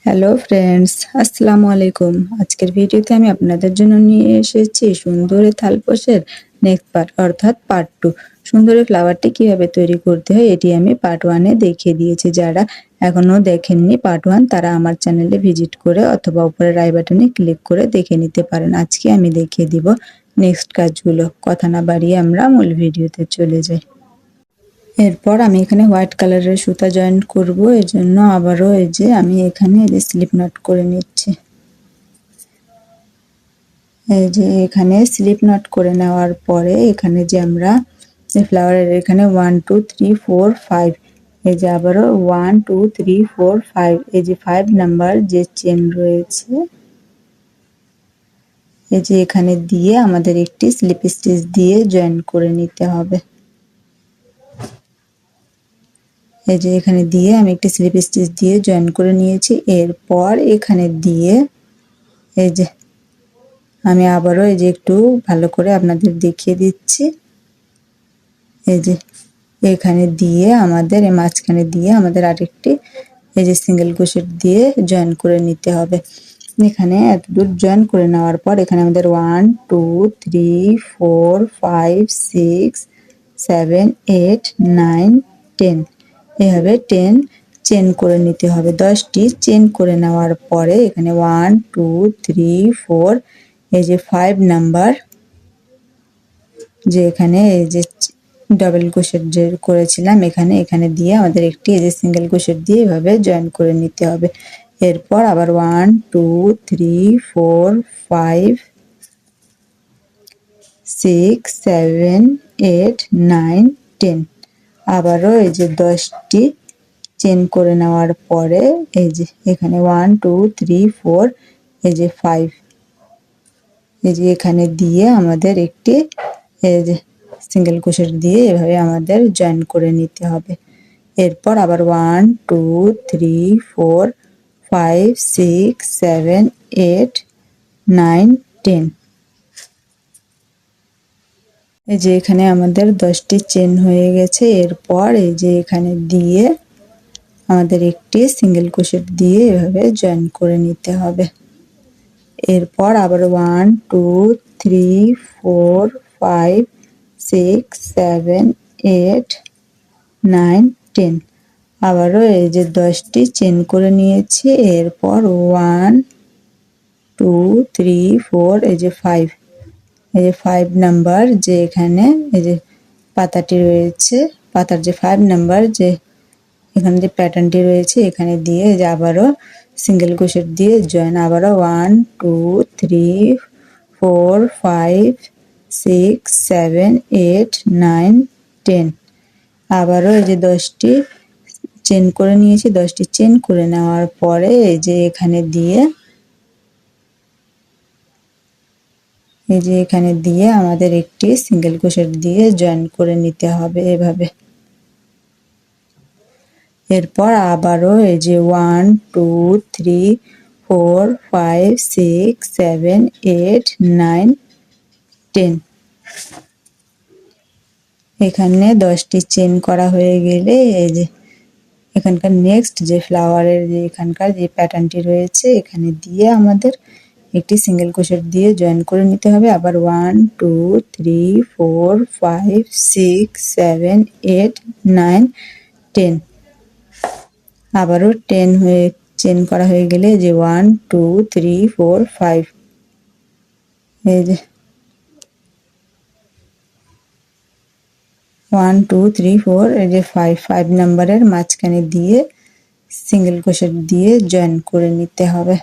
Hello friends, আসসালামু আলাইকুম। আজকের ভিডিওতে আমি আপনাদের জন্য নিয়ে এসেছি সুন্দরী থালপোশের নেক্সট পার্ট অর্থাৎ পার্ট 2। সুন্দরী ফ্লাওয়ারটি কিভাবে তৈরি করতে হয় এটি আমি পার্ট 1 এ দেখিয়ে দিয়েছি। যারা এখনো দেখেননি পার্ট 1 তারা আমার চ্যানেলে ভিজিট করে অথবা উপরের আই বাটনে ক্লিক করে দেখে নিতে পারেন। আজকে আমি দেখিয়ে দিব নেক্সট কাজগুলো। কথা না বাড়িয়ে আমরা মূল ভিডিওতে চলে যাই। এরপর আমি এখানে হোয়াইট কালারের সুতা জয়েন করব, এর জন্য আবারও এই যে আমি এখানে এই যে স্লিপ নট করে নিচ্ছি। এই যে এখানে স্লিপ নট করে নেওয়ার পরে এখানে যে আমরা ফ্লাওয়ারের এখানে 1 2 3 4 5 এই যে আবারও 1 2 3 4 5 এই যে 5 নাম্বার যে চেন রয়েছে এই যে এখানে দিয়ে আমাদের একটি স্লিপ স্টিচ দিয়ে জয়েন করে নিতে হবে। এই যে এখানে দিয়ে আমি একটি স্লিপ স্টিচ দিয়ে জয়েন করে নিয়েছি। এরপর এখানে দিয়ে এই যে আমি আবারও এই যে একটু ভালো করে আপনাদের দেখিয়ে দিচ্ছি। এই যে এখানে দিয়ে আমাদের এই মাঝখানে দিয়ে আমাদের আরেকটি এই যে সিঙ্গেল ক্রোশেট দিয়ে জয়েন করে নিতে হবে। এখানে এতদূর জয়েন করে নেওয়ার পর এখানে আমাদের 1 2 3 4 5 6 7 8 9 10 এভাবে 10 চেন করে নিতে হবে। 10টি চেন করে নেওয়ার পরে এখানে 1 2 3 4 এই যে 5 নাম্বার যে এখানে এই যে ডাবল ক্রোশেট যে করেছিলাম এখানে দিয়ে আমাদের একটি এই যে সিঙ্গেল ক্রোশেট দিয়ে এভাবে জয়েন করে নিতে হবে। এরপর আবার 1 2 3 4 5 6 7 8 9 10 আবারও এই যে 10টি চেন করে নেওয়ার পরে এই যে এখানে 1 2 3 4 এই যে 5 এই যে এখানে দিয়ে আমাদের একটি এই যে সিঙ্গেল ক্রোশেট দিয়ে এভাবে আমাদের জয়েন করে নিতে হবে। এরপর আবার 1 2 3 4 5 6 7 8 9 10 এই যে এখানে আমাদের 10টি চেন হয়ে গেছে। এরপর এই যে এখানে দিয়ে আমাদের একটি সিঙ্গেল ক্রোশেট দিয়ে এভাবে জয়েন করে নিতে হবে। এরপর আবার 1 2 3 4 5 6 7 8 9 10 আবারও এই যে 10টি চেন করে নিয়েছি। এরপর 1 2 3 4 এই যে 5 এই যে 5 নাম্বার যে এখানে এই যে পাতাটি রয়েছে পাতার যে 5 নাম্বার যে এখানে যে প্যাটার্নটি রয়েছে এখানে দিয়ে যে আবারও সিঙ্গেল ক্রোশেট দিয়ে জয়েন আবারও 1 2 3 4 5 6 7 8 9 10 আবারও এই যে 10টি চেন করে নিয়েছি। 10টি চেন করে নেওয়ার পরে এই যে এখানে দিয়ে এই যে এখানে দিয়ে আমাদের একটি সিঙ্গেল ক্রোশেট দিয়ে জয়েন করে নিতে হবে এভাবে। এরপর আবারও এই যে 1 2 3 4 5 6 7 8 9 10 এখানে 10টি চেন করা হয়ে গেলে এই যে এখানকার নেক্সট যে ফ্লাওয়ারের যে এখানকার যে প্যাটার্নটি রয়েছে এখানে দিয়ে আমাদের একটি সিঙ্গেল ক্রোশেট দিয়ে জয়েন করে নিতে হবে। আবার 1 2 3 4 5 6 7 8 9 10 আবারও 10 হয়ে চেন করা হয়ে গেলে যে 1 2 3 4 5 এই যে 1 2 3 4 এই যে 5 নাম্বারের মাঝখানে দিয়ে সিঙ্গেল ক্রোশেট দিয়ে জয়েন করে নিতে হবে।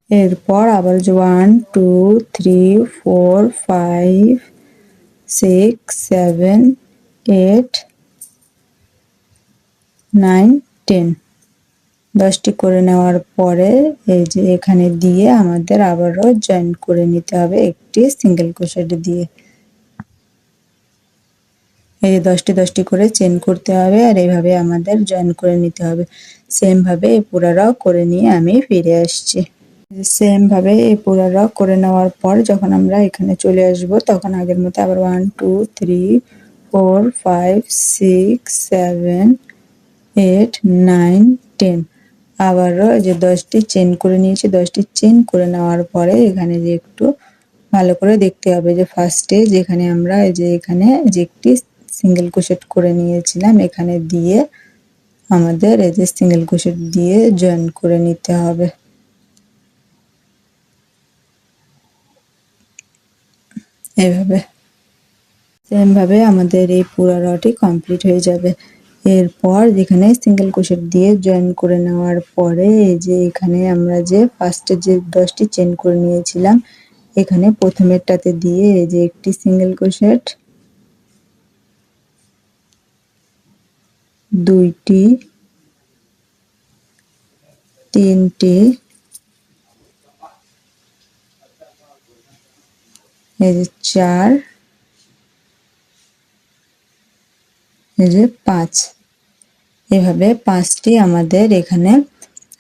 এরপর আবার যে 1 2 3 4 5 6 7 8 9 10 10টি করে নেওয়ার পরে এই যে এখানে দিয়ে আমাদের আবারও জয়েন করে নিতে হবে একটি সিঙ্গেল ক্রোশেট দিয়ে। এই যে 10টি করে চেন করতে হবে আর এইভাবে আমাদের জয়েন করে নিতে হবে। সেম ভাবে এই পুরোটাও করে নিয়ে আমি ফিরে আসছি। সেম ভাবে এই পুরোটাও করে নেওয়ার পর যখন আমরা এখানে চলে আসব তখন আগের মতো আবার 1 2 3 4 5 6 7 8 9 10। আবারও যে 10টি চেন করে নিয়েছি, 10টি চেন করে নেওয়ার পরে এখানে যে একটু ভালো করে দেখতে হবে যে ফার্স্টে যেখানে আমরা এই যে এখানে যে একটি সিঙ্গেল ক্রোশেট করে নিয়েছিলাম এখানে দিয়ে আমাদের এই যে সিঙ্গেল ক্রোশেট দিয়ে জয়েন করে নিতে হবে। এভাবে সেম ভাবে আমাদের এই পুরো রটি কমপ্লিট হয়ে যাবে। এরপর যেখানে সিঙ্গেল ক্রোশেট দিয়ে জয়েন করে নেওয়ার পরে এই যে এখানে আমরা যে ফার্স্টে যে 10টি চেন করে নিয়েছিলাম এখানে প্রথমেরটাতে দিয়ে এই যে একটি সিঙ্গেল ক্রোশেট, দুইটি, তিনটি, এই যে 4, এই যে 5, এভাবে 5টি আমাদের এখানে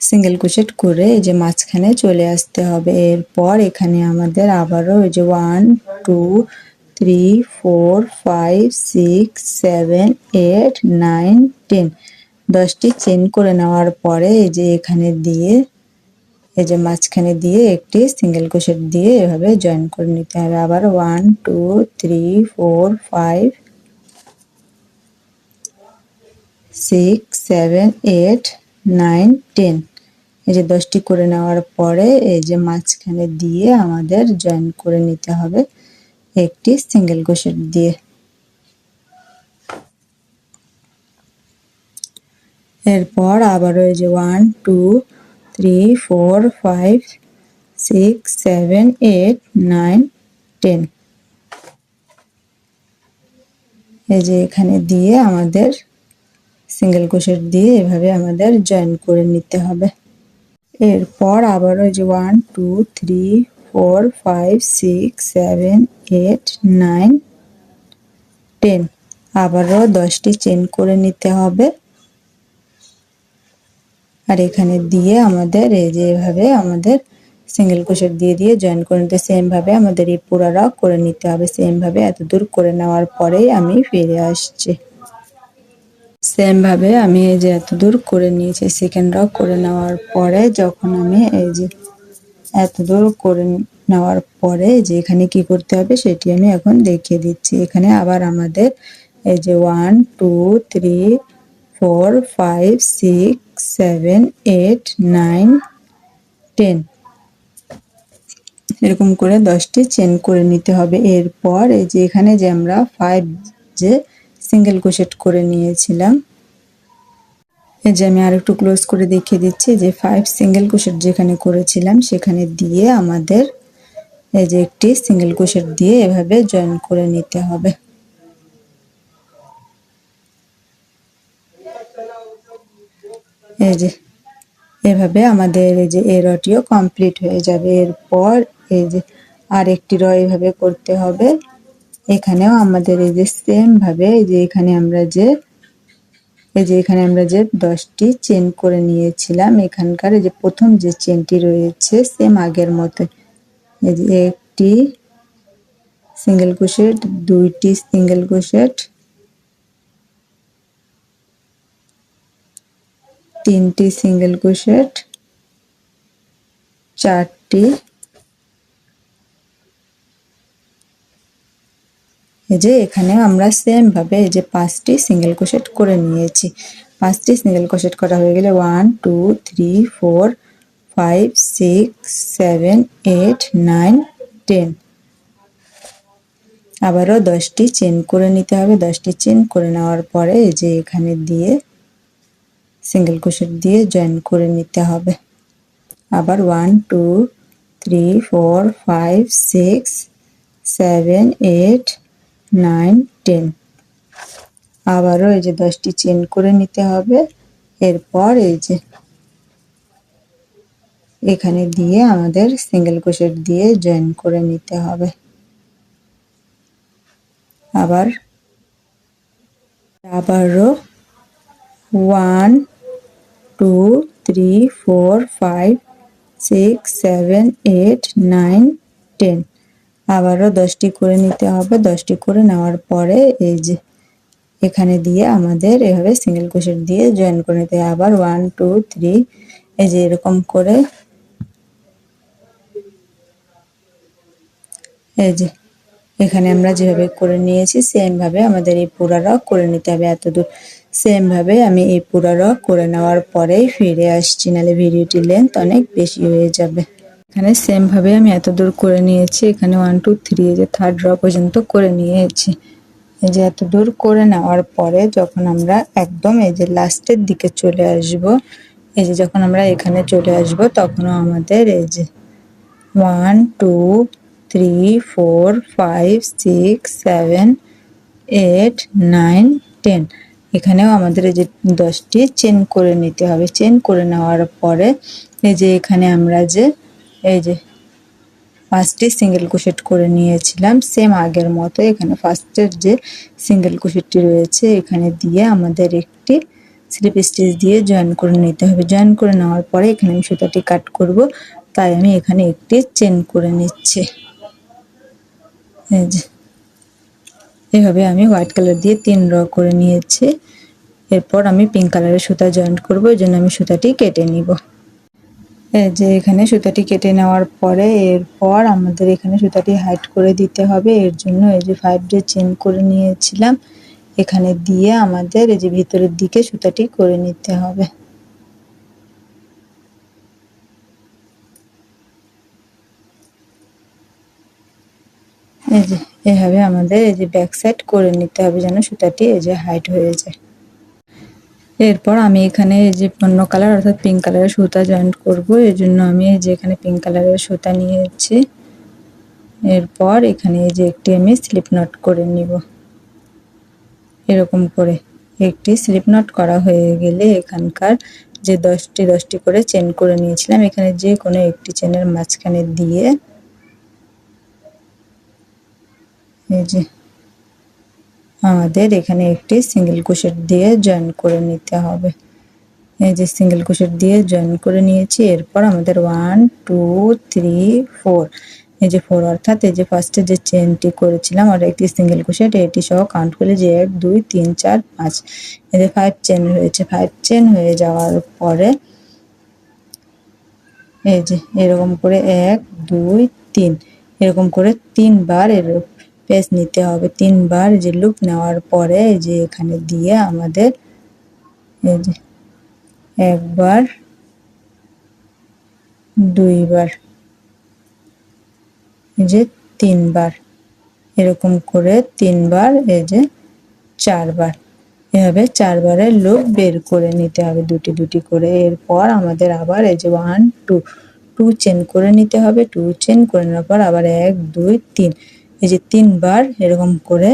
সিঙ্গেল ক্রোশেট করে এই যে মাঝখানে চলে আসতে হবে। এরপর এখানে আমাদের আবারও এই যে 1 2 3 4 5 6 7 8 9 10 10টি চেন করে নেওয়ার পরে এই যে এখানে দিয়ে এই যে মাঝখানে দিয়ে একটি সিঙ্গেল ক্রোশেট দিয়ে এভাবে জয়েন করে নিতে হবে। আবার 1 2 3 4 5 6 7 8 9 10 এই যে 10টি করে নেওয়ার পরে এই যে মাঝখানে দিয়ে আমাদের জয়েন করে নিতে হবে একটি সিঙ্গেল ক্রোশেট দিয়ে। এরপর আবারও এই যে 1 2 3 4 5 6 7 8 9 10 এই যে এখানে দিয়ে আমাদের সিঙ্গেল ক্রোশেট দিয়ে এভাবে আমাদের জয়েন করে নিতে হবে। এরপর আবারও এই যে 1 2 3 4 5 6 7 8 9 10 আবারও 10টি চেন করে নিতে হবে। আর এখানে দিয়ে আমাদের এই যে এভাবে আমাদের সিঙ্গেল ক্রোশেট দিয়ে দিয়ে জয়েন করে নিতে সেম ভাবে আমাদের এই পুরোটা করে নিতে হবে। সেম ভাবে এত দূর করে নেওয়ার পরেই আমি ফিরে আসছি। সেম ভাবে আমি এই যে এত দূর করে নিয়েছি, সেকেন্ড র করে নেওয়ার পরে যখন আমি এই যে এত দূর করে নেওয়ার পরে যে এখানে কি করতে হবে সেটি আমি এখন দেখিয়ে দিচ্ছি। এখানে আবার আমাদের এই যে 1 2 3 4 5 6 7 8 9 10 এরকম করে 10টি চেন করে নিতে হবে। এরপর এই যে এখানে যে আমরা 5 যে সিঙ্গেল ক্রোশেট করে নিয়েছিলাম এই যে আমি আরেকটু ক্লোজ করে দেখিয়ে দিচ্ছি যে 5 সিঙ্গেল ক্রোশেট যেখানে করেছিলাম সেখানে দিয়ে আমাদের এই যে একটি সিঙ্গেল ক্রোশেট দিয়ে এভাবে জয়েন করে নিতে হবে। এই যে এভাবে আমাদের এই যে এই রটিও কমপ্লিট হয়ে যাবে। এরপর এই যে আরেকটি র এভাবে করতে হবে। এখানেও আমাদের এই যে সেম ভাবে এই যে এখানে আমরা যে এই যে এখানে আমরা যে 10টি চেন করে নিয়েছিলাম এখানকার এই যে প্রথম যে চেনটি রয়েছে সেম আগের মতো এই যে একটি সিঙ্গেল ক্রোশেট, দুইটি সিঙ্গেল ক্রোশেট, তিনটি সিঙ্গেল ক্রোশেট, চারটি, এই যে এখানে আমরা সেম ভাবে এই যে 5টি সিঙ্গেল ক্রোশেট করে নিয়েছি। 5টি সিঙ্গেল ক্রোশেট করা হয়ে গেলে 1 2 3 4 5 6 7 8 9 10 আবারও 10টি চেন করে নিতে হবে। 10টি চেন করে নেওয়ার পরে এই যে এখানে দিয়ে সিঙ্গেল ক্রোশেট দিয়ে জয়েন করে নিতে হবে। আবার 1 2 3 4 5 6 7 8 9 10 আবারও এই যে 10টি চেন করে নিতে হবে। এরপর এই যে এখানে দিয়ে আমাদের সিঙ্গেল ক্রোশেট দিয়ে জয়েন করে নিতে হবে। আবারও 1 2 3 4 5 6 7 8 9 10 আবারও 10টি করে নিতে হবে। 10টি করে নেওয়ার পরে এই যে এখানে দিয়ে আমাদের এভাবে সিঙ্গেল ক্রোশেট দিয়ে জয়েন করে নিতে হবে। আবার 1 2 3 এই যে এরকম করে এই যে এখানে আমরা যেভাবে করে নিয়েছি সেম ভাবে আমাদের এই পুরা রো করে নিতে হবে। এতদূর সেম ভাবে আমি এই পুরা রো করে নেওয়ার পরেই ফিরে আসছি, নাহলে ভিডিওটির লেন্থ অনেক বেশি হয়ে যাবে। এখানে সেম ভাবে আমি এতদূর করে নিয়েছি। এখানে 1 2 3 এই যে থার্ড রো পর্যন্ত করে নিয়েছি। এই যে এতদূর করে নেওয়ার পরে যখন আমরা একদম এই যে লাস্টের দিকে চলে আসব, এই যে যখন আমরা এখানে চলে আসব তখনও আমাদের এই যে 1 2 3 4 5 6 7 8 9 10 এখানেও আমাদের এই যে 10টি চেন করে নিতে হবে। চেন করে নেওয়ার পরে এই যে এখানে আমরা যে এই যে 5টি সিঙ্গেল ক্রোশেট করে নিয়েছিলাম সেম আগের মতো এখানে ফার্স্টের যে সিঙ্গেল ক্রোশেটটি রয়েছে এখানে দিয়ে আমাদের একটি স্লিপ স্টিচ দিয়ে জয়েন করে নিতে হবে। জয়েন করে নেওয়ার পরে এখানে আমি সুতাটি কাট করব, তাই আমি এখানে একটি চেন করে নিচ্ছি। এই যে এভাবে আমি হোয়াইট কালার দিয়ে 3 রো করে নিয়েছি। এরপর আমি পিঙ্ক কালারের সুতা জয়েন করব, এর জন্য আমি সুতাটি কেটে নিব। এই যে এখানে সুতাটি কেটে নেওয়ার পরে এরপর আমাদের এখানে সুতাটি হাইড করে দিতে হবে। এর জন্য এই যে 5 যে চেন করে নিয়েছিলাম এখানে দিয়ে আমাদের এই যে ভিতরের দিকে সুতাটি করে নিতে হবে। এই যে এভাবে আমাদের এই যে ব্যাক সাইড করে নিতে হবে যেন সুতাটি এই যে হাইড হয়ে যায়। এরপর আমি এখানে এই যে অন্য কালার অর্থাৎ পিঙ্ক কালারের সুতা জয়েন করব, এর জন্য আমি এই যে এখানে পিঙ্ক কালারের সুতা নিয়েছি। এরপর এখানে এই যে একটি আমি স্লিপ নট করে নিব। এরকম করে একটি স্লিপ নট করা হয়ে গেলে এখানকার যে 10টি করে চেন করে নিয়েছিলাম এখানে যে কোনো একটি চেনের মাঝখানে দিয়ে এই যে আমাদের এখানে একটি সিঙ্গেল ক্রোশেট দিয়ে জয়েন করে নিতে হবে। এই যে সিঙ্গেল ক্রোশেট দিয়ে জয়েন করে নিয়েছি। এরপর আমাদের 1 2 3 4 এই যে 4 অর্থাৎ এই যে ফার্স্টে যে চেনটি করেছিলাম আর একটি সিঙ্গেল ক্রোশেট এটি সহ কাউন্ট করলে যে 1 2 3 4 5 এই যে 5 চেন হয়েছে। 5 চেন হয়ে যাওয়ার পরে এই যে এরকম করে 1 2 3 এরকম করে 3 বার এর পেঁচ নিতে হবে। 3 বার যে লুপ নেওয়ার পরে এই যে এখানে দিয়ে আমাদের এই যে একবার 2 বার এই যে 3 বার এরকম করে 3 বার এই যে 4 বার এভাবে 4 বারের লুপ বের করে নিতে হবে দুটি দুটি করে। এরপর আমাদের আবার এই যে 1 2 চেন করে নিতে হবে। 2 চেন করে নেওয়ার পর আবার 1 2 3 এই যে 3 বার এরকম করে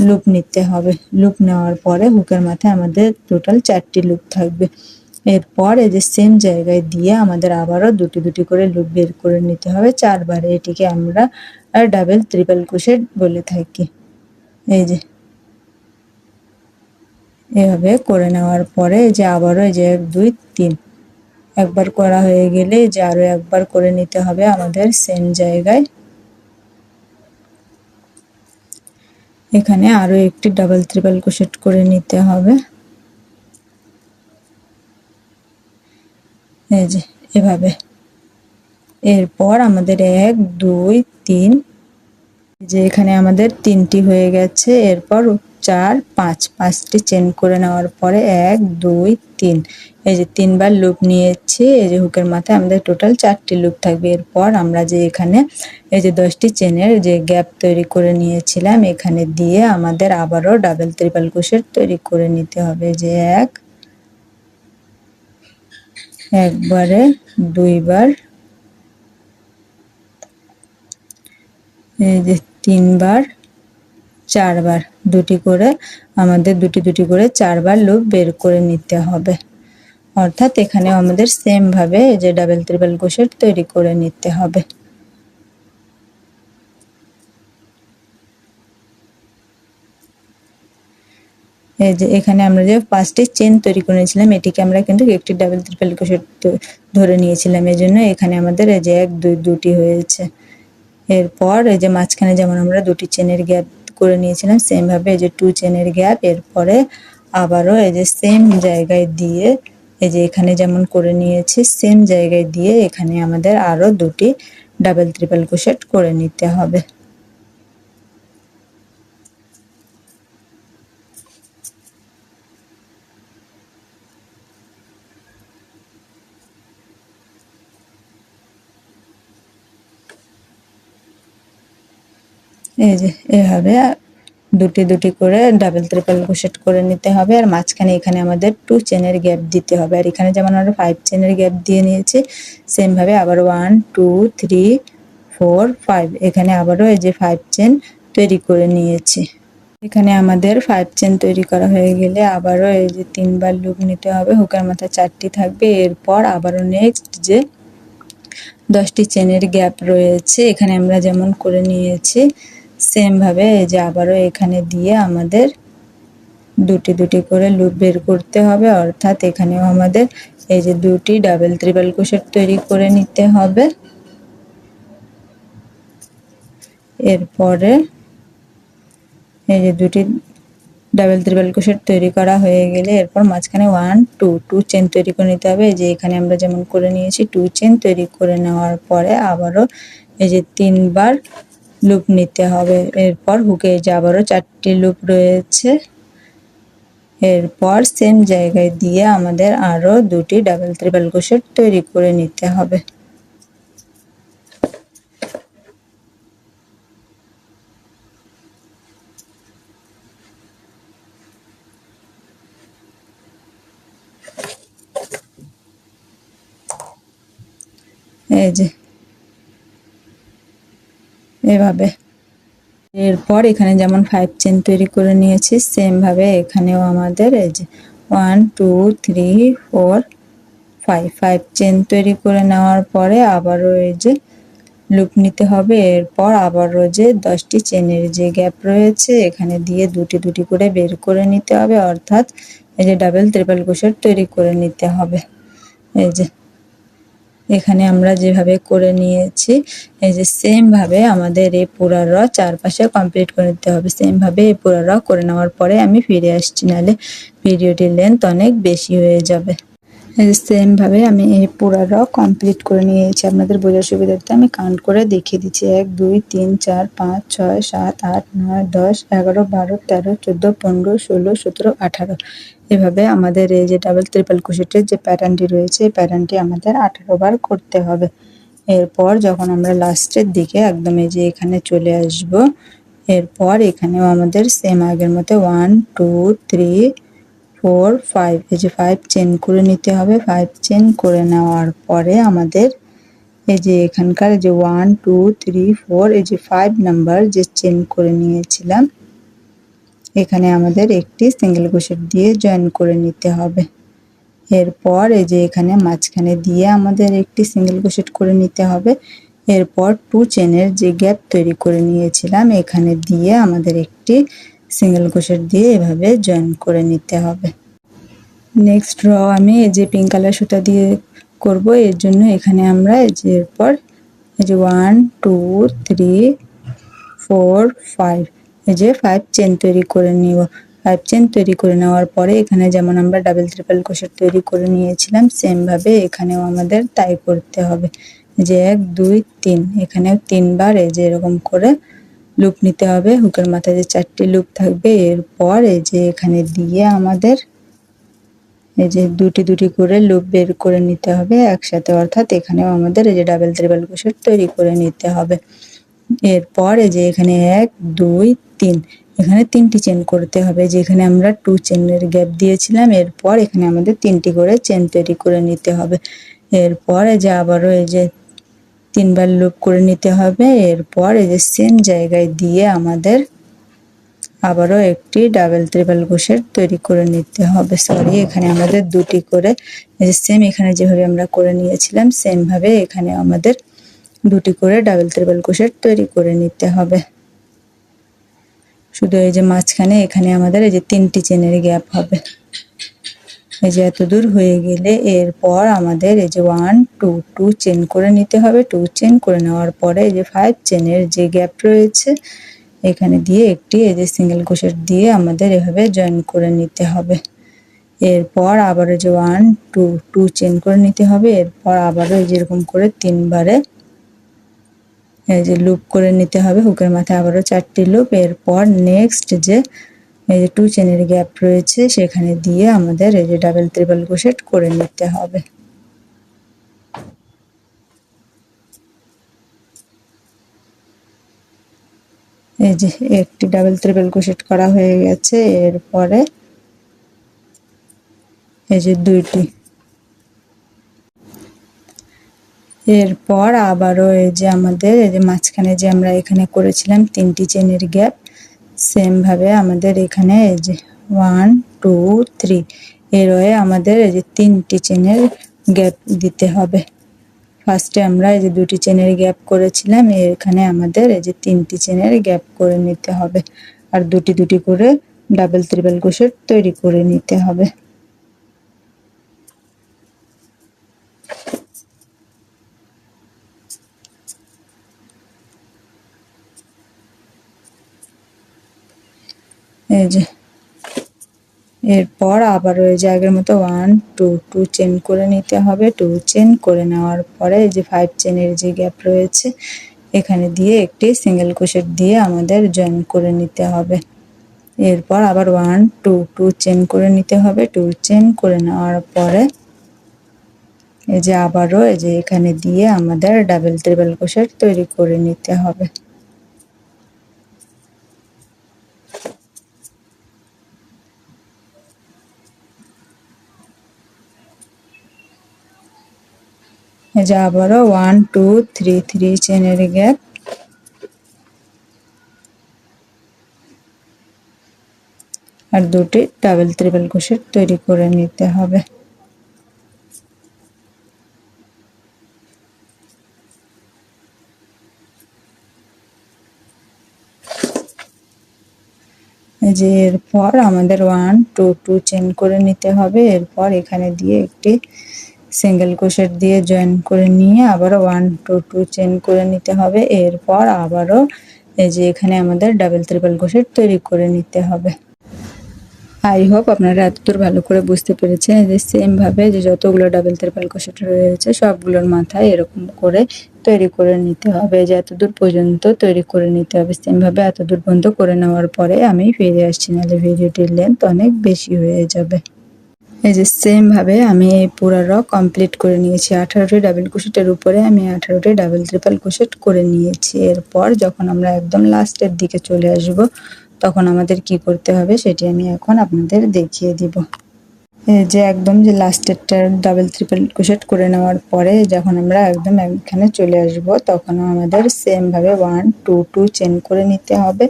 লুপ নিতে হবে। লুপ নেওয়ার পরে হুকের মাথায় আমাদের টোটাল 4টি লুপ থাকবে। এরপর এই যে সেম জায়গায় দিয়ে আমাদের আবারও দুটি দুটি করে লুপ বের করে নিতে হবে 4 বারে। এটিকে আমরা ডাবল ট্রিপল ক্রোশেট বলে থাকি। এই যে এভাবে করে নেওয়ার পরে এই যে আবারও এই যে 1 2 3 একবার করা হয়ে গেলে যে আরো একবার করে নিতে হবে আমাদের সেম জায়গায়। এখানে আরো একটি ডাবল ট্রিপল ক্রোশেট করে নিতে হবে। এই যে এভাবে। এরপর আমাদের 1 2 3 যে এখানে আমাদের 3টি হয়ে গেছে। এরপর 4 5 5টি চেন করে নেওয়ার পরে 1 2 3 এই যে 3 বার লুপ নিয়েছি। এই যে হুকের মাথায় আমাদের টোটাল 4টি লুপ থাকবে। এরপর আমরা যে এখানে এই যে 10টি চেনের যে গ্যাপ তৈরি করে নিয়েছিলাম এখানে দিয়ে আমাদের আবারও ডাবল ট্রিপল ক্রোশেট তৈরি করে নিতে হবে। যে একবারে 2 বার এই যে 3 বার 4 বার দুটি করে আমাদের দুটি দুটি করে 4 বার লুপ বের করে নিতে হবে। অর্থাৎ এখানে আমাদের সেম ভাবে এই যে ডাবল ট্রিপল ক্রোশেট তৈরি করে নিতে হবে। এই যে এখানে আমরা যে 5টি চেন তৈরি করেছিলাম এটিকে আমরা কিন্তু একটি ডাবল ট্রিপল ক্রোশেট ধরে নিয়েছিলাম, এজন্য এখানে আমাদের এই যে 1 2 দুটি হয়েছে। এরপর এই যে মাঝখানে যেমন আমরা দুটি চেনের গ্যাপ করে নিয়েছিলাম সেম ভাবে এই যে 2 চেনের গ্যাপ, এরপরে আবারও এই যে সেম জায়গায় দিয়ে এই যে এখানে যেমন করে নিয়েছি সেম জায়গায় দিয়ে এখানে আমাদের আরো দুটি ডাবল ট্রিপল ক্রোশেট করে নিতে হবে। এই যে এভাবে দুটি দুটি করে ডাবল ট্রিপল ক্রোশেট করে নিতে হবে, আর মাঝখানে এখানে আমাদের 2 চেনের গ্যাপ দিতে হবে। আর এখানে যেমন আমরা 5 চেনের গ্যাপ দিয়ে নিয়েছি সেম ভাবে আবার 1 2 3 4 5 এখানে আবারও এই যে 5 চেন তৈরি করে নিয়েছি। এখানে আমাদের 5 চেন তৈরি করা হয়ে গেলে আবারও এই যে 3বার লুপ নিতে হবে, হুকের মাথা 4টি থাকবে। এরপর আবারও নেক্সট যে 10টি চেনের গ্যাপ রয়েছে এখানে আমরা যেমন করে নিয়েছি সেম ভাবে এই যে আবারও এখানে দিয়ে আমাদের দুটি দুটি করে লুপ বের করতে হবে, অর্থাৎ এখানেও আমাদের এই যে দুটি ডাবল ট্রিপল ক্রোশেট তৈরি করে নিতে হবে। এরপরে এই যে দুটি ডাবল ট্রিপল ক্রোশেট তৈরি করা হয়ে গেলে এরপর মাঝখানে 1 2 চেন তৈরি করে নিতে হবে। এই যে এখানে আমরা যেমন করে নিয়েছি 2 চেন তৈরি করে নেওয়ার পরে আবারও এই যে 3বার লুপ নিতে হবে। এরপর হুকে যে আবারও 4টি লুপ রয়েছে, এরপর সেম জায়গায় দিয়ে আমাদের আরো দুটি ডাবল ট্রিপল ক্রোশেট তৈরি করে নিতে হবে। এই যে এভাবে এরপর এখানে যেমন 5 চেন তৈরি করে নিয়েছি সেম ভাবে এখানেও আমাদের এই যে 1 2 3 4 5 চেন তৈরি করে নেওয়ার পরে আবারও এই যে লুপ নিতে হবে। এরপর আবারও যে 10টি চেনের যে গ্যাপ রয়েছে এখানে দিয়ে দুটি দুটি করে বের করে নিতে হবে, অর্থাৎ এই যে ডাবল ট্রিপল ক্রোশেট তৈরি করে নিতে হবে। এই যে এখানে আমরা যেভাবে করে নিয়েছি এই যে সেম ভাবে আমাদের এই পুরো র চারপাশে কমপ্লিট করে নিতে হবে। সেম ভাবে এই পুরো র করে নেওয়ার পরে আমি ফিরে আসছি, নাহলে ভিডিওটির লেন্থ অনেক বেশি হয়ে যাবে। সেম ভাবে আমি এই পুরো র কমপ্লিট করে নিয়েছি। আপনাদের বোঝার সুবিধার্থে আমি কাউন্ট করে দেখিয়ে দিচ্ছি 1 2 3 4 5 6 7 8 9 10 11 12 13 14 15 16 17 18 এভাবে আমাদের এই যে ডাবল ট্রিপল ক্রোশেটের যে প্যাটার্নটি রয়েছে এই প্যাটার্নটি আমাদের 18 বার করতে হবে। এরপর যখন আমরা লাস্টের দিকে একদম এই যে এখানে চলে আসব, এরপর এখানেও আমাদের সেম আগের মতো 1 2 3 4 5 এই যে 5 চেন করে নিতে হবে। 5 চেন করে নেওয়ার পরে আমাদের এই যে এখানকার যে 1 2 3 4 এই যে 5 নাম্বার যে চেন করে নিয়েছিলাম এখানে আমাদের একটি সিঙ্গেল ক্রোশেট দিয়ে জয়েন করে নিতে হবে। এরপর এই যে এখানে মাঝখানে দিয়ে আমাদের একটি সিঙ্গেল ক্রোশেট করে নিতে হবে। এরপর 2 চেনের যে গ্যাপ তৈরি করে নিয়েছিলাম এখানে দিয়ে আমাদের একটি সিঙ্গেল ক্রোশেট দিয়ে এভাবে জয়েন করে নিতে হবে। নেক্সট র আমি এই যে পিঙ্ক কালার সুতা দিয়ে করব, এর জন্য এখানে আমরা এই যে এরপর এই যে 1 2 3 4 5 এই যে 5 চেন তৈরি করে নিব। 5 চেন তৈরি করে নেওয়ার পরে এখানে যেমন আমরা ডাবল ট্রিপল ক্রোশেট তৈরি করে নিয়েছিলাম সেম ভাবে এখানেও আমাদের তাই করতে হবে। যে 1 2 3 এখানেও 3বার এই যে এরকম করে লুপ নিতে হবে। হুকের মাথায় যে 4টি লুপ থাকবে এরপর এই যে এখানে দিয়ে আমাদের এই যে দুটি দুটি করে লুপ বের করে নিতে হবে একসাথে, অর্থাৎ এখানেও আমাদের এই যে ডাবল ট্রিপল ক্রোশেট তৈরি করে নিতে হবে। এরপর এই যে এখানে 1 2 3 এখানে 3টি চেন করতে হবে, যেখানে আমরা 2 চেনের গ্যাপ দিয়েছিলাম এরপর এখানে আমাদের 3টি করে চেন তৈরি করে নিতে হবে। এরপর এই যে আবারও এই যে 3বার লুপ করে নিতে হবে। এরপর এই যে সেম জায়গায় দিয়ে আমাদের আবারও একটি ডাবল ট্রিপল ক্রোশেট তৈরি করে নিতে হবে। সরি, এখানে আমাদের দুটি করে এই যে সেম এখানে যেভাবে আমরা করে নিয়েছিলাম সেম ভাবে এখানে আমাদের দুটি করে ডাবল ট্রিপল ক্রোশেট তৈরি করে নিতে হবে। শুধু এই যে মাঝখানে এখানে আমাদের এই যে 3টি চেনের গ্যাপ হবে। এই যে এত দূর হয়ে গেলে এরপর আমাদের এই যে 1 2 2 চেন করে নিতে হবে। 2 চেন করে নেওয়ার পরে এই যে 5 চেনের যে গ্যাপ রয়েছে এখানে দিয়ে একটি এই যে সিঙ্গেল ক্রোশেট দিয়ে আমাদের এভাবে জয়েন করে নিতে হবে। এরপর আবারও যে 1 2 2 চেন করে নিতে হবে। এরপর আবারও এই যেরকম করে 3 বারে এই যে লুপ করে নিতে হবে। হুকের মাথায় আবারও 4টি লুপ। এরপর নেক্সট যে এই যে 2 চেনের গ্যাপ রয়েছে সেখানে দিয়ে আমাদের এই যে ডাবল ট্রিপল ক্রোশেট করে নিতে হবে। এই যে একটি ডাবল ট্রিপল ক্রোশেট করা হয়ে গেছে। এরপরে এই যে 2টি। এরপর আবারও এই যে আমাদের এই যে মাঝখানে যে আমরা এখানে করেছিলাম 3টি চেনের গ্যাপ, সেম ভাবে আমাদের এখানে এই যে 1 2 3 এর হয়ে আমাদের এই যে 3টি চেনের গ্যাপ দিতে হবে। ফার্স্টে আমরা এই যে 2টি চেনের গ্যাপ করেছিলাম, এখানে আমাদের এই যে 3টি চেনের গ্যাপ করে নিতে হবে আর দুটি দুটি করে ডাবল ট্রিপল ক্রোশেট তৈরি করে নিতে হবে। এই যে এরপর আবারও এই যে আগের মতো 1 2 2 চেন করে নিতে হবে। 2 চেন করে নেওয়ার পরে এই যে 5 চেনের যে গ্যাপ রয়েছে এখানে দিয়ে একটি সিঙ্গেল ক্রোশেট দিয়ে আমাদের জয়েন করে নিতে হবে। এরপর আবার 1 2 2 চেন করে নিতে হবে। 2 চেন করে নেওয়ার পরে এই যে আবারও এই যে এখানে দিয়ে আমাদের ডাবল ট্রিপল ক্রোশেট তৈরি করে নিতে হবে। এই যে আবারও 1 2 3 3 চেনের গ্যাপ, আর দুটি ডাবল ট্রিপল ক্রোশেট তৈরি করে নিতে হবে। এই যে এরপর আমাদের 1 2 2 চেন করে নিতে হবে। এরপর এখানে দিয়ে একটি সিঙ্গেল ক্রোশেট দিয়ে জয়েন করে নিয়ে আবারও 1 2 2 চেন করে নিতে হবে। এরপর আবারও এই যে এখানে আমাদের ডাবল ট্রিপল ক্রোশেট তৈরি করে নিতে হবে। আই হোপ আপনারা এতদূর ভালো করে বুঝতে পেরেছেন। এই যে সেম ভাবে যে যতগুলো ডাবল ট্রিপল ক্রোশেট রয়েছে সবগুলোর মাথায় এরকম করে তৈরি করে নিতে হবে। যে এতদূর পর্যন্ত তৈরি করে নিতে হবে। সেম ভাবে এতদূর পর্যন্ত করে নেওয়ার পরে আমি ফিরে আসছি, নাহলে ভিডিওটির লেন্থ অনেক বেশি হয়ে যাবে। এই যে সেম ভাবে আমি এই পুরো র কমপ্লিট করে নিয়েছি। 18টি ডাবল ক্রোশেটের উপরে আমি 18টি ডাবল ট্রিপল ক্রোশেট করে নিয়েছি। এরপর যখন আমরা একদম লাস্টের দিকে চলে আসব তখন আমাদের কি করতে হবে সেটি আমি এখন আপনাদের দেখিয়ে দিব। এই যে একদম যে লাস্টেরটা ডাবল ট্রিপল ক্রোশেট করে নেওয়ার পরে যখন আমরা একদম এখানে চলে আসব তখন আমাদের সেম ভাবে 1 2 2 চেন করে নিতে হবে।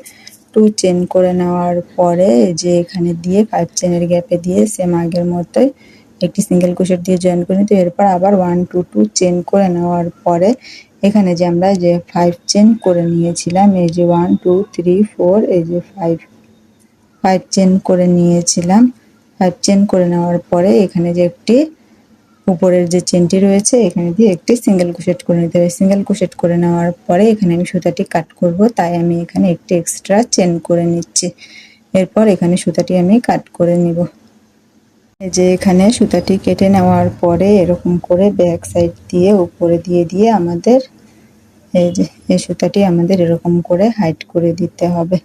2 চেন করে নেওয়ার পরে যে এখানে দিয়ে 5 চেনের গ্যাপে দিয়ে সেম আগের মতোই একটি সিঙ্গেল ক্রোশেট দিয়ে জয়েন করে নিতে। এরপর আবার 1 2 2 চেন করে নেওয়ার পরে এখানে যে আমরা যে 5 চেন করে নিয়েছিলাম, এই যে 1 2 3 4 এই যে 5 চেন করে নিয়েছিলাম। 5 চেন করে নেওয়ার পরে এখানে যে একটি উপরের যে চেনটি রয়েছে এখানে দিয়ে একটি সিঙ্গেল ক্রোশেট করে নিতে হবে। সিঙ্গেল ক্রোশেট করে নেওয়ার পরে এখানে আমি সুতাটি কাট করব, তাই আমি এখানে একটি এক্সট্রা চেন করে নিচ্ছি। এরপর এখানে সুতাটি আমি কাট করে নিব। এই যে এখানে সুতাটি কেটে নেওয়ার পরে এরকম করে ব্যাক সাইড দিয়ে উপরে দিয়ে আমাদের এই যে এই সুতাটি আমাদের এরকম করে হাইড করে দিতে হবে।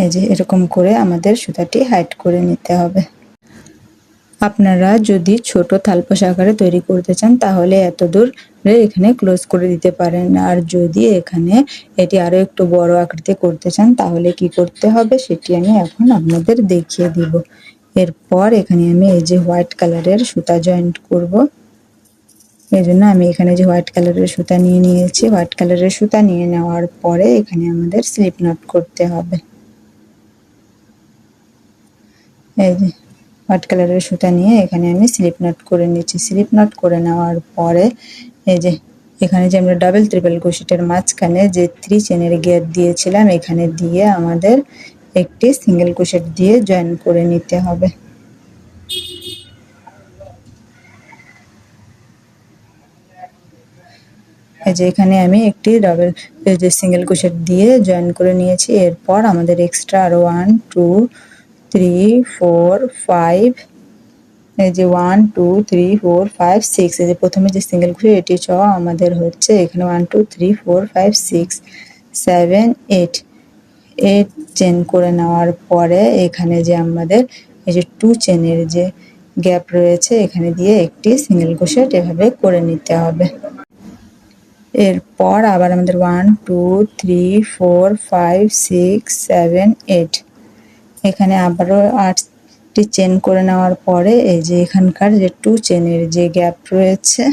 এই যে এরকম করে আমাদের সুতাটি হাইড করে নিতে হবে। আপনারা যদি ছোট থালপোষ আকারে তৈরি করতে চান তাহলে এতদূর এখানে ক্লোজ করে দিতে পারেন। আর যদি এখানে এটি আরো একটু বড় আকৃতি করতে চান তাহলে কি করতে হবে সেটি আমি এখন আপনাদের দেখিয়ে দিব। এরপর এখানে আমি এই যে হোয়াইট কালারের সুতা জয়েন্ট করব। এই জন্য আমি এখানে যে হোয়াইট কালারের সুতা নিয়ে নিয়েছি, হোয়াইট কালারের সুতা নিয়ে নেওয়ার পরে এখানে আমাদের স্লিপ নট করতে হবে। এই যে হোয়াইট কালারের সুতা নিয়ে এখানে আমি স্লিপ নট করে নিচ্ছি। স্লিপ নট করে নেওয়ার পরে এই যে এখানে যে আমরা ডাবল ট্রিপল ক্রোশেটের মাঝখানে যে 3 চেনের গ্যাপ দিয়েছিলাম এখানে দিয়ে আমাদের একটি সিঙ্গেল ক্রোশেট দিয়ে জয়েন করে নিতে হবে। এই যে এখানে আমি একটি ডাবল যে সিঙ্গেল ক্রোশেট দিয়ে জয়েন করে নিয়েছি। এরপর আমাদের এক্সট্রা আরো 1 2 3 4 5 এই যে 1 2 3 4 5 6 এই যে প্রথমে যে সিঙ্গেল ক্রোশেট এটি সহ আমাদের হচ্ছে এখানে 1 2 3 4 5 6 7 8 8 চেন করে নেওয়ার পরে এখানে যে আমাদের এই যে 2 চেনের যে গ্যাপ রয়েছে এখানে দিয়ে একটি সিঙ্গেল ক্রোশেট এভাবে করে নিতে হবে। এরপর আবার আমাদের 1 2 3 4 5 6 7 8 এখানে আবারও 8টি চেন করে নেওয়ার পরে এই যে এখানকার যে 2 চেনের যে গ্যাপ রয়েছে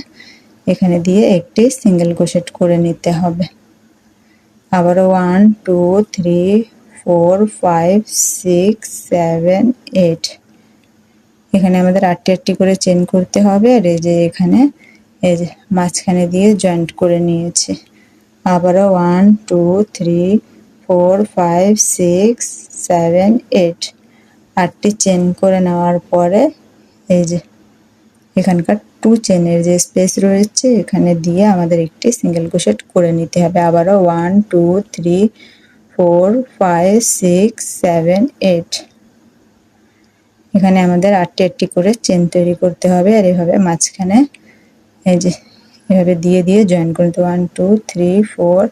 এখানে দিয়ে একটি সিঙ্গেল ক্রোশেট করে নিতে হবে। আবারও 1 2 3 4 5 6 7 8 এখানে আমাদের 8টি করে চেন করতে হবে। আর এই যে এখানে এই যে মাঝখানে দিয়ে জয়েন্ট করে নিয়েছি। আবারও 1 2 3 4 5 6 7 8 8টি চেন করে নেওয়ার পরে এই যে এখানকার 2 চেনের যে স্পেস রয়েছে এখানে দিয়ে আমাদের একটি সিঙ্গেল ক্রোশেট করে নিতে হবে। আবারও 1 2 3 4 5 6 7 8 এখানে আমাদের 8টি করে চেন তৈরি করতে হবে। আর এভাবে মাঝখানে এই যে এভাবে দিয়ে দিয়ে জয়েন করে নিতে 1 2 3 4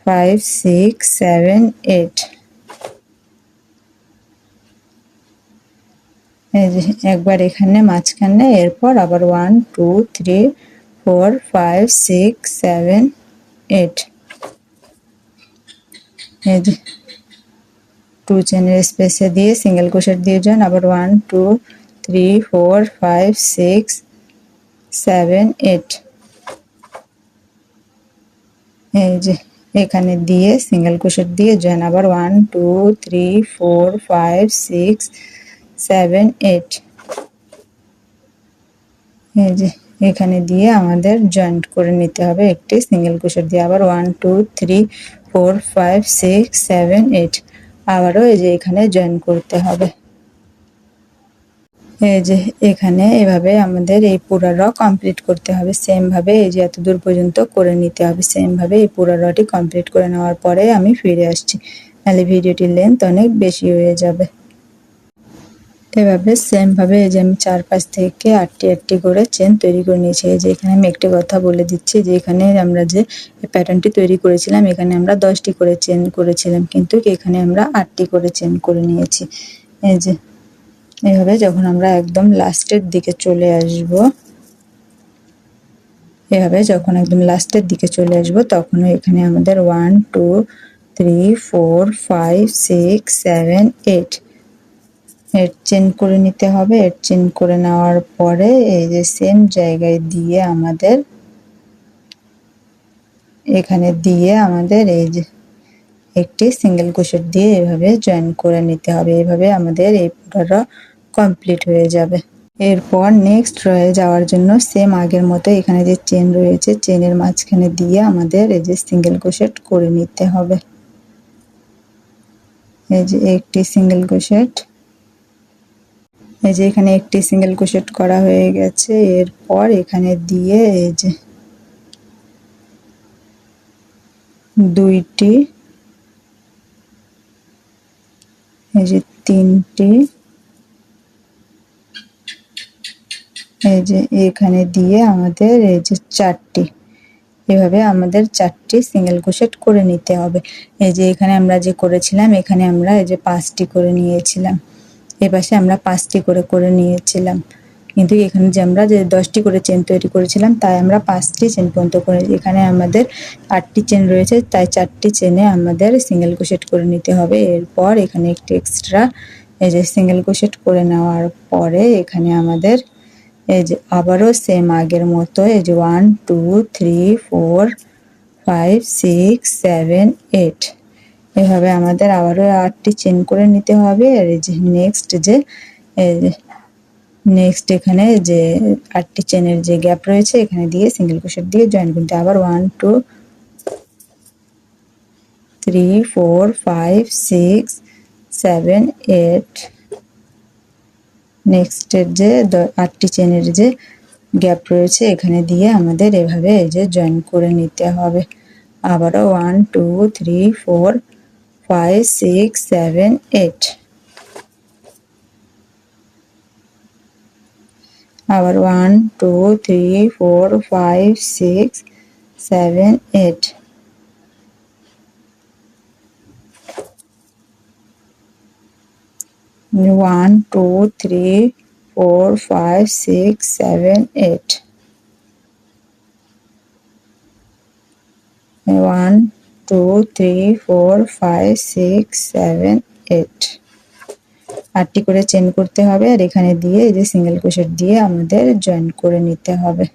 5 6 7 8 এই যে একবার এখানে মাঝখানে এরপর আবার 1 2 3 4 5 6 7 8 এই যে 2 চেনের স্পেসে দিয়ে সিঙ্গেল ক্রোশেট দিয়ে জয়েন আবার 1 2 3 4 5 6 7 8 এই যে এখানে দিয়ে সিঙ্গেল ক্রোশেট দিয়ে জয়েন আবার 1 2 3 4 5 6 7 8 এই যে এখানে দিয়ে আমাদের জয়েন্ট করে নিতে হবে একটি সিঙ্গেল ক্রোশেট দিয়ে। আবার 1 2 3 4 5 6 7 8 আবারও এই যে এখানে জয়েন করতে হবে। এই যে এখানে এভাবে আমাদের এই পুরো র কমপ্লিট করতে হবে। সেম ভাবে এই যে এত দূর পর্যন্ত করে নিতে হবে। সেম ভাবে এই পুরো রটি কমপ্লিট করে নেওয়ার পরে আমি ফিরে আসছি, নাহলে ভিডিওটির লেন্থ অনেক বেশি হয়ে যাবে। এভাবে সেম ভাবে এই যে আমি 4-5 থেকে 8টি করে চেন তৈরি করে নিয়েছি। এই যে এখানে আমি একটি কথা বলে দিচ্ছি যে এখানে আমরা যে প্যাটার্নটি তৈরি করেছিলাম এখানে আমরা 10টি করে চেন করেছিলাম, কিন্তু এখানে আমরা 8টি করে চেন করে নিয়েছি। এই যে এইভাবে যখন আমরা একদম লাস্টের দিকে চলে আসব, এভাবে যখন একদম লাস্টের দিকে চলে আসব তখন এখানে আমাদের 1 2 3 4 5 6 7 8 এর চেন করে নিতে হবে। এর চেন করে নেওয়ার পরে এই যে সেম জায়গায় দিয়ে আমাদের এখানে দিয়ে আমাদের এই যে একটি সিঙ্গেল ক্রোশেট দিয়ে এভাবে জয়েন করে নিতে হবে। এভাবে আমাদের এই পুরোটা কমপ্লিট হয়ে যাবে। এরপর নেক্সট রয়ে যাওয়ার জন্য সেম আগের মতো এখানে যে চেন রয়েছে চেনের মাঝখানে দিয়ে আমাদের এই যে সিঙ্গেল ক্রোশেট করে নিতে হবে। এই যে একটি সিঙ্গেল ক্রোশেট, এই যে এখানে একটি সিঙ্গেল ক্রোশেট করা হয়ে গেছে। এরপর এখানে দিয়ে এই যে 2টি, এই যে 3টি, এই যে এখানে দিয়ে আমাদের এই যে 4টি, এভাবে আমাদের 4টি সিঙ্গেল ক্রোশেট করে নিতে হবে। এই যে এখানে আমরা যে করেছিলাম এখানে আমরা এই যে 5টি করে নিয়েছিলাম, এই পাশে আমরা 5টি করে নিয়েছিলাম, কিন্তু এখানে যে আমরা যে 10টি করে চেন তৈরি করেছিলাম তাই আমরা 5টি চেন পর্যন্ত করে, এখানে আমাদের 8টি চেন রয়েছে তাই 4টি চেনে আমাদের সিঙ্গেল ক্রোশেট করে নিতে হবে। এরপর এখানে একটি এক্সট্রা এই যে সিঙ্গেল ক্রোশেট করে নেওয়ার পরে এখানে আমাদের এই যে আবারও সেম আগের মতো এই যে 1 2 3 4 5 6 7 8 এভাবে আমাদের আবারও 8টি চেন করে নিতে হবে। আর এই যে নেক্সট এখানে যে 8টি চেনের যে গ্যাপ রয়েছে এখানে দিয়ে সিঙ্গেল ক্রোশেট দিয়ে জয়েন করতে আবার 1 2 3 4 5 6 7 8 নেক্সটের যে 8টি চেনের যে গ্যাপ রয়েছে এখানে দিয়ে আমাদের এভাবে এই যে জয়েন করে নিতে হবে। আবারও 1 2 3 4 5 6 7 8 আবার 1 2 3 4 5 6 7 8 1 2 3 4 5 6 7 8 1 2 3 4 5 6 7 8 8টি করে চেন করতে হবে আর এখানে দিয়ে এই যে সিঙ্গেল ক্রোশেট দিয়ে আমাদের জয়েন করে নিতে হবে।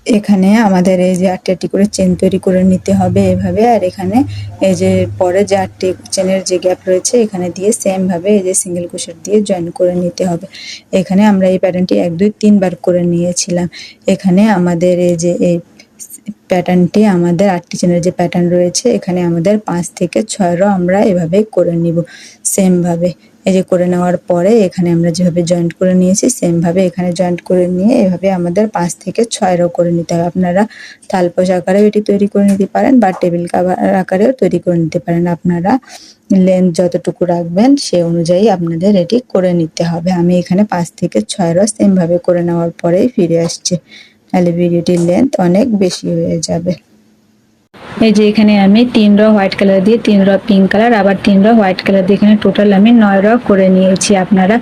এখানে আমাদের এই যে 8টি করে চেন তৈরি করে নিতে হবে এভাবে। আর এখানে এই যে পরে যে 8টি চেনের যে গ্যাপ রয়েছে এখানে দিয়ে সেম ভাবে এই যে সিঙ্গেল ক্রোশেট দিয়ে জয়েন করে নিতে হবে। এখানে আমরা এই প্যাটার্নটি 1 2 3 বার করে নিয়েছিলাম। এখানে আমাদের এই যে এই প্যাটার্নটি আমাদের 8টি চেনের যে প্যাটার্ন রয়েছে এখানে আমাদের 5 থেকে 6 রো আমরা এভাবে করে নিব সেম ভাবে। এই যে করে নেওয়ার পরে এখানে আমরা যেভাবে জয়েন্ট করে নিয়েছি সেম ভাবে এখানে জয়েন্ট করে নিয়ে এভাবে আমাদের 5 থেকে 6 রো করে নিতে হবে। আপনারা তালপোষ আকারেও এটি তৈরি করে নিতে পারেন বা টেবিল কাভার আকারেও তৈরি করে নিতে পারেন। আপনারা লেন্থ যতটুকু রাখবেন সে অনুযায়ী আপনাদের এটি করে নিতে হবে। আমি এখানে 5 থেকে 6 রো সেম ভাবে করে নেওয়ার পরেই ফিরে আসছি, তাহলে ভিডিওটির লেন্থ অনেক বেশি হয়ে যাবে। এই যে এখানে আমি 3 রো হোয়াইট কালার দিয়ে 3 রো পিঙ্ক কালার আবার 3 রো হোয়াইট কালার দিয়ে এখানে টোটাল আমি 9 রো করে নিয়েছি। আপনারা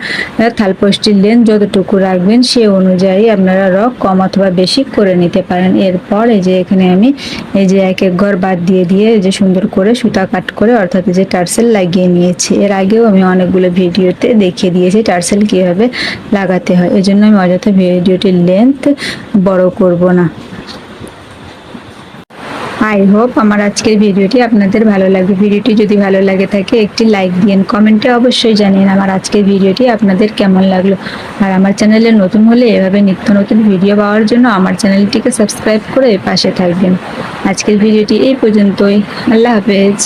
থালপোস্টির লেন্থ যতটুকু রাখবেন সে অনুযায়ী আপনারা রো কম অথবা বেশি করে নিতে পারেন। এরপর এই যে এখানে আমি এই যে এক এক ঘর বাদ দিয়ে এই যে সুন্দর করে সুতা কাট করে অর্থাৎ যে টার্সেল লাগিয়ে নিয়েছি। এর আগেও আমি অনেকগুলো ভিডিওতে দেখিয়ে দিয়েছি টার্সেল কিভাবে লাগাতে হয়, এজন্য আমি অযথা ভিডিওটির লেন্থ বড় করব না। আই হোপ আমার আজকের ভিডিওটি আপনাদের ভালো লাগবে। ভিডিওটি যদি ভালো লাগে থাকে একটি লাইক দিন, কমেন্টে অবশ্যই জানিয়ে আমার আজকের ভিডিওটি আপনাদের কেমন লাগলো। আর আমার চ্যানেলে নতুন হলে এভাবে নিত্য নতুন ভিডিও পাওয়ার জন্য আমার চ্যানেলটিকে সাবস্ক্রাইব করে পাশে থাকবেন। আজকের ভিডিওটি এই পর্যন্তই। আল্লাহ হাফেজ।